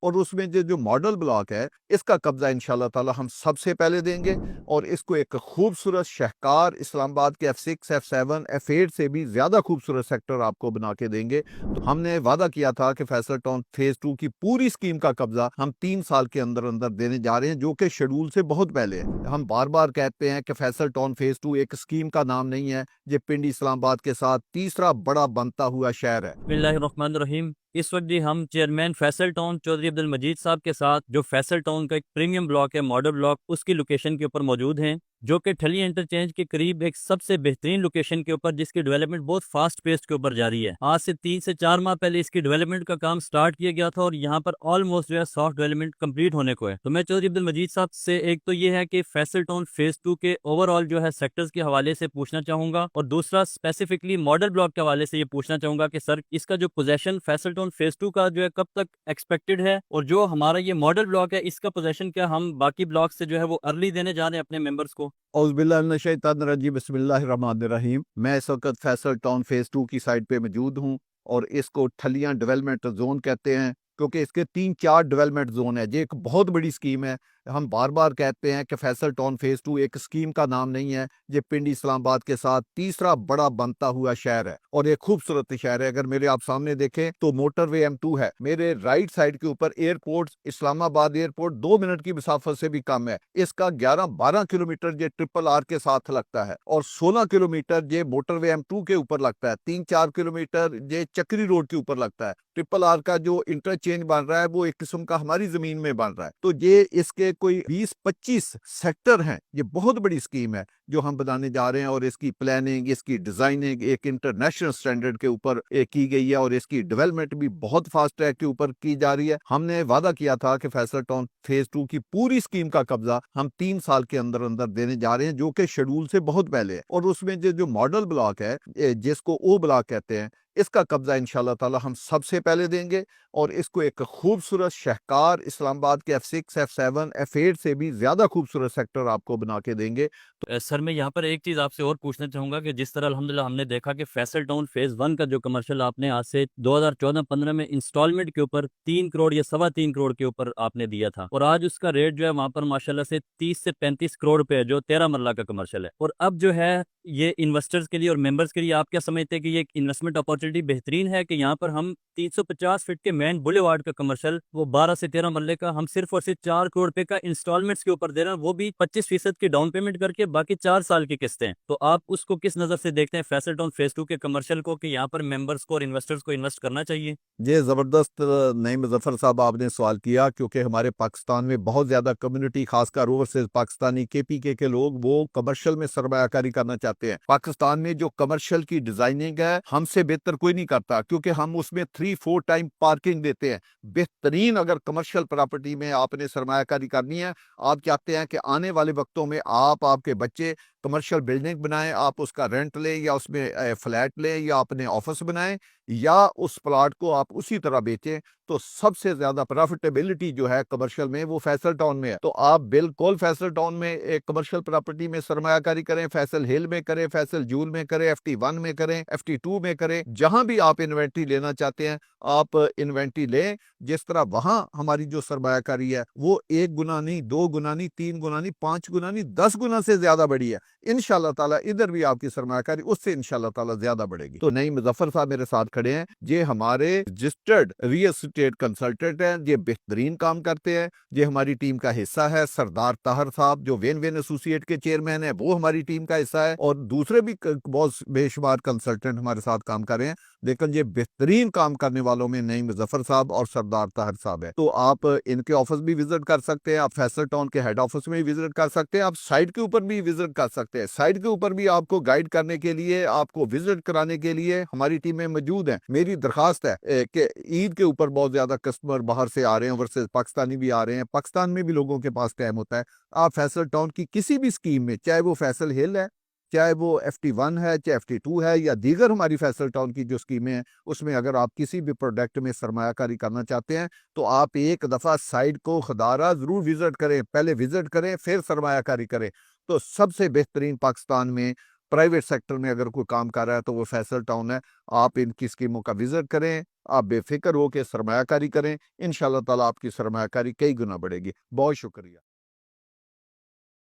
اور اس میں جو ماڈل بلاک ہے اس کا قبضہ انشاءاللہ تعالی ہم سب سے پہلے دیں گے، اور اس کو ایک خوبصورت شہکار اسلام آباد کے F6 F7 F8 سے بھی زیادہ خوبصورت سیکٹر آپ کو بنا کے دیں گے۔ تو ہم نے وعدہ کیا تھا کہ فیصل ٹاؤن فیز 2 کی پوری اسکیم کا قبضہ ہم 3 سال کے اندر اندر دینے جا رہے ہیں، جو کہ شیڈول سے بہت پہلے ہے۔ ہم بار بار کہتے ہیں کہ فیصل ٹاؤن فیز 2 ایک اسکیم کا نام نہیں ہے، یہ پنڈی اسلام آباد کے ساتھ تیسرا بڑا بنتا ہوا شہر ہے۔ بسم اللہ الرحمن الرحیم۔ اس وقت جی ہم چیئرمین فیصل ٹاؤن چودھری عبد المجید صاحب کے ساتھ جو فیصل ٹاؤن کا ایک پریمیم بلاک ہے، ماڈل بلاک، اس کی لوکیشن کے اوپر موجود ہیں، جو کہ ٹھلی انٹرچینج کے قریب ایک سب سے بہترین لوکیشن کے اوپر، جس کی ڈیولپمنٹ بہت فاسٹ پیس کے اوپر جاری ہے۔ آج سے 3 سے 4 ماہ پہلے اس کی ڈیولپمنٹ کا کام سٹارٹ کیا گیا تھا، اور یہاں پر آلموسٹ جو ہے سافٹ ڈیولپمنٹ کمپلیٹ ہونے کو ہے۔ تو میں چودھری عبد المجید صاحب سے ایک تو یہ ہے کہ فیصل ٹاؤن فیز 2 کے اوور آل جو ہے سیکٹرز کے حوالے سے پوچھنا چاہوں گا، اور دوسرا اسپیسیفکلی ماڈل بلاک کے حوالے سے یہ پوچھنا چاہوں گا کہ سر اس کا جو پوزیشن فیصل ٹاؤن فیز 2 کا جو ہے کب تک ایکسپیکٹڈ ہے، اور جو ہمارا یہ ماڈل بلاک ہے اس کا پوزیشن کیا ہم باقی بلاک سے جو ہے وہ ارلی دینے جا رہے ہیں اپنے ممبرس کو؟ اعوذ باللہ من الشیطان الرجیم، بسم اللہ الرحمن الرحیم۔ میں اس وقت فیصل ٹاؤن فیز 2 کی سائٹ پہ موجود ہوں، اور اس کو ٹھلیاں ڈیولپمنٹ زون کہتے ہیں، کیونکہ اس کے 3-4 ڈیولپمنٹ زون ہے۔ یہ ایک بہت بڑی اسکیم ہے۔ ہم بار بار کہتے ہیں کہ فیصل ٹاؤن فیز 2 ایک اسکیم کا نام نہیں ہے، یہ پنڈی اسلام آباد کے ساتھ تیسرا بڑا بنتا ہوا شہر ہے، اور ایک خوبصورت شہر ہے۔ اگر میرے آپ سامنے دیکھیں تو موٹر وے M2 ہے، میرے رائٹ سائڈ کے اوپر ایئرپورٹ اسلام آباد ایئرپورٹ 2 منٹ کی مسافت سے بھی کم ہے۔ اس کا 11-12 کلومیٹر یہ RRR کے ساتھ لگتا ہے، اور 16 کلومیٹر یہ موٹر وے M2 کے اوپر لگتا ہے، 3-4 کلومیٹر یہ چکری روڈ کے اوپر لگتا ہے۔ RRR کا جو انٹرچینج بن رہا ہے وہ ایک قسم کا ہماری زمین میں بن رہا ہے۔ تو یہ اس کے کوئی 20-25 سیکٹر ہیں۔ یہ بہت بڑی اسکیم ہے جو ہم بنانے جا رہے ہیں، اور اس کی پلاننگ، اس کی ڈیزائننگ ایک انٹرنیشنل سٹینڈرڈ کے اوپر کی گئی ہے، اور اس کی ڈیولپمنٹ بھی بہت فاسٹ ٹریک کے اوپر کی جا رہی ہے۔ ہم نے وعدہ کیا تھا کہ فیصل ٹاؤن فیز 2 کی پوری اسکیم کا قبضہ ہم 3 سال کے اندر اندر دینے جا رہے ہیں، جو کہ شیڈول سے بہت پہلے ہے۔ اور اس میں جو ماڈل بلاک ہے، جس کو او بلاک کہتے ہیں، اس کا قبضہ انشاءاللہ تعالی ہم سب سے پہلے دیں گے، اور اس کو ایک خوبصورت شہکار اسلام آباد کے F6 F7 F8 سے بھی زیادہ خوبصورت سیکٹر آپ کو بنا کے دیں گے۔ سر میں یہاں پر ایک چیز آپ سے اور پوچھنا چاہوں گا کہ جس طرح الحمدللہ ہم نے دیکھا کہ فیصل ٹاؤن فیز 1 کا جو کمرشل آپ نے آج سے 2014-15 میں انسٹالمنٹ کے اوپر 3 کروڑ یا 3.25 کروڑ کے اوپر آپ نے دیا تھا، اور آج اس کا ریٹ جو ہے وہاں پر ماشاءاللہ سے 30 سے 35 کروڑ روپے ہے، جو 13 مرلہ کا کمرشل ہے۔ اور اب جو ہے یہ انویسٹرز کے لیے اور ممبرز کے لیے آپ کیا سمجھتے ہیں کہ یہ ایک انویسٹمنٹ اپارچونٹی بہترین ہے کہ یہاں پر ہم 350 فٹ کے مین بولے وارڈ کا کمرشل، وہ 12 سے 13 مرلے کا، ہم صرف اور صرف 4 کروڑ روپے کا انسٹالمنٹس کے اوپر دے رہے ہیں، وہ بھی 25% کی ڈاؤن پیمنٹ کر کے، باقی 4 سال کی قسطیں۔ تو آپ اس کو کس نظر سے دیکھتے ہیں فیصل ٹاؤن فیز 2 کے کمرشل کو، کہ یہاں پر ممبرز کو اور انویسٹرز کو انویسٹ کرنا چاہیے؟ یہ زبردست نئی مظفر صاحب آپ نے سوال کیا، کیونکہ ہمارے پاکستان میں بہت زیادہ کمیونٹی، خاص کر اوورسیز پاکستانی KPK کے لوگ، وہ کمرشل میں سرمایہ کاری کرنا چاہتے ہیں۔ پاکستان میں جو کمرشل کی ڈیزائننگ ہے ہم سے بہتر کوئی نہیں کرتا، کیونکہ ہم اس میں 3-4 ٹائم پارکنگ دیتے ہیں۔ بہترین اگر کمرشل پراپرٹی میں آپ نے سرمایہ کاری کرنی ہے، آپ چاہتے ہیں کہ آنے والے وقتوں میں آپ کے بچے کمرشل بلڈنگ بنائیں، آپ اس کا رینٹ لیں، یا اس میں فلیٹ لیں، یا اپنے آفس بنائیں، یا اس پلاٹ کو آپ اسی طرح بیچیں، تو سب سے زیادہ پروفیٹیبلٹی جو ہے کمرشل میں وہ فیصل ٹاؤن میں ہے۔ تو آپ بالکل فیصل ٹاؤن میں ایک کمرشل پراپرٹی میں سرمایہ کاری کریں، فیصل ہل میں کریں، فیصل جول میں کریں، FT1 میں کریں، FT2 میں کریں، جہاں بھی آپ انوینٹری لینا چاہتے ہیں آپ انوینٹری لیں۔ جس طرح وہاں ہماری جو سرمایہ کاری ہے وہ 1 گنا نہیں، 2 گنا نہیں، 3 گنا نہیں، 5 گنا نہیں، 10 گنا سے زیادہ بڑی ہے۔ انشاءاللہ تعالیٰ ادھر بھی آپ کی سرمایہ کاری اس سے انشاءاللہ تعالیٰ زیادہ بڑھے گی۔ تو نئی مظفر صاحب میرے ساتھ کھڑے ہیں، یہ ہمارے رجسٹرڈ ریل اسٹیٹ کنسلٹنٹ ہیں، یہ بہترین کام کرتے ہیں، یہ ہماری ٹیم کا حصہ ہے۔ سردار طاہر صاحب جو وین وین ایسوسیٹ کے چیئرمین ہیں، وہ ہماری ٹیم کا حصہ ہے، اور دوسرے بھی بہت بے شمار کنسلٹنٹ ہمارے ساتھ کام کر رہے ہیں، لیکن یہ بہترین کام کرنے والوں میں نئی مظفر صاحب اور سردار طاہر صاحب ہے۔ تو آپ ان کے آفس بھی وزٹ کر سکتے ہیں، آپ فیصل ٹاؤن کے ہیڈ آفس میں بھی وزٹ کر سکتے ہیں، آپ سائٹ کے اوپر بھی وزٹ کر سکتے ہیں۔ سائٹ کے اوپر بھی آپ کو گائیڈ کرنے کے لیے، آپ کو وزٹ کرانے کے لیے ہماری ٹیمیں موجود ہیں۔ میری درخواست ہے کہ عید کے اوپر بہت زیادہ کسٹمر باہر سے آ رہے ہیں، ورسز پاکستانی بھی آ رہے ہیں، پاکستان میں بھی لوگوں کے پاس ٹائم ہوتا ہے، آپ فیصل ٹاؤن کی کسی بھی اسکیم میں، چاہے وہ فیصل ہل ہے، چاہے وہ FT1 ہے، چاہے FT2 ہے، یا دیگر ہماری فیصل ٹاؤن کی جو اسکیمیں ہیں، اس میں اگر آپ کسی بھی پروڈکٹ میں سرمایہ کاری کرنا چاہتے ہیں تو آپ ایک دفعہ سائٹ کو خدارہ ضرور وزٹ کریں، پہلے وزٹ کریں پھر سرمایہ کاری کریں۔ تو سب سے بہترین پاکستان میں پرائیویٹ سیکٹر میں اگر کوئی کام کر رہا ہے تو وہ فیصل ٹاؤن ہے. آپ ان کی اسکیموں کا وزٹ کریں, آپ بے فکر ہو کے سرمایہ کاری کریں, انشاءاللہ تعالیٰ آپ کی سرمایہ کاری کئی گنا بڑھے گی. بہت شکریہ.